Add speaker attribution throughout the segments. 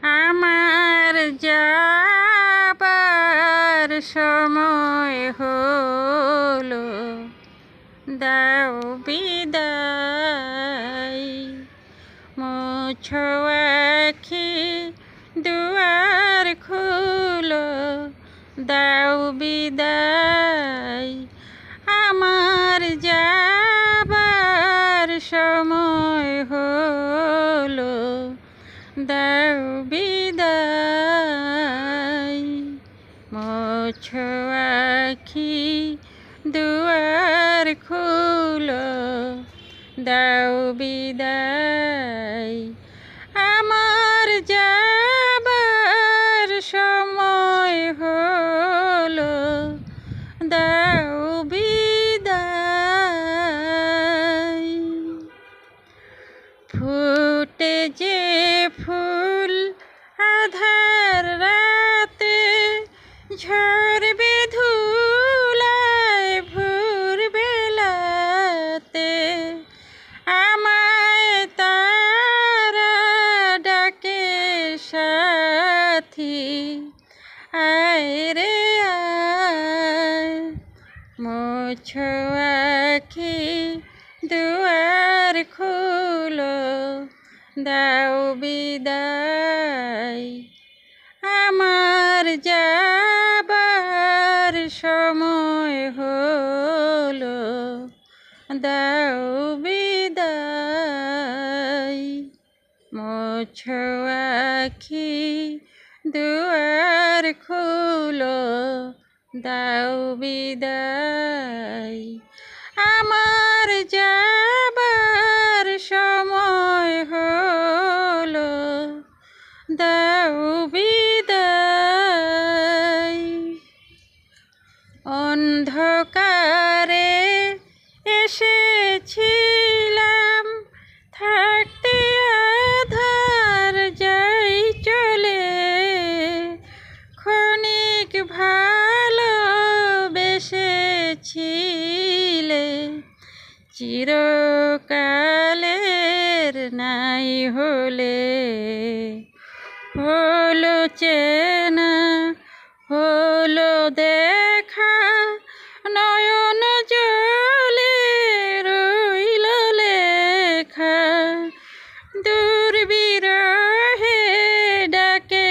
Speaker 1: আমার যাবার সময় হলো, দাও বিদায়। মুছো আখি, দুয়ার খুলো, দাও বিদায়। আমার যাবার সময় হলো, দাও বিদায়। মুছো আখি, দুয়ার খুলো, দাও বিদায়। আমার যাবার সময় হলো, দাও বিদায়। ফুটে যে ফুল আধার রাতে, ঝরবে ধুলায় ভোর বেলাতে। আমায় তারা ডাকে সাথী, আয় রে আয়। মুছো আখি, দুয়ার খুলো, দাও বিদায়। আমার যাবার সময় হলো, দাও বিদায়। মুছো আখি, দুয়ার খুলো, দাও বিদায়। আমার যাবার সময় হলো, দাও বিদায়। অন্ধকারে এসেছিলাম, থাকতে আধার যাই চলে। ক্ষণিক ভালোবেসেছিলে, চিরকালের নাই হলে। হলো চেনা, হলো দেখা, নয়ন জলে রইল লেখা। দূর বিরহে ডাকে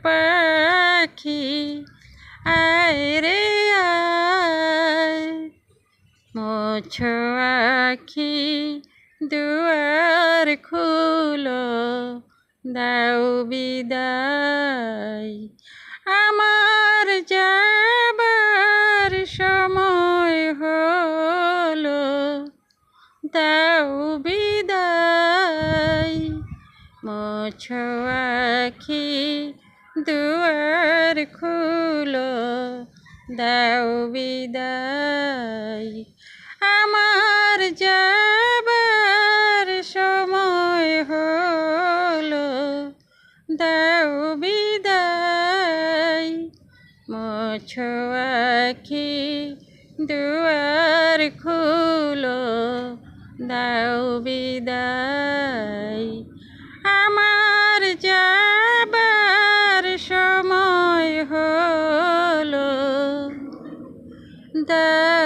Speaker 1: পাখি, আয় রে আয়। মুছো আখি, দুয়ার খুলো, দাও বিদায়। আমার যাবার সময় হলো, দাও বিদায়। মুছো আখি, দুয়ার খুলো, দাও বিদায়। আমার যাবার সময় হলো, দাও বিদায়। মুছো আখি, দুয়ার খুলো, দাও বিদায়। আমার যাবার সময় হলো, দাও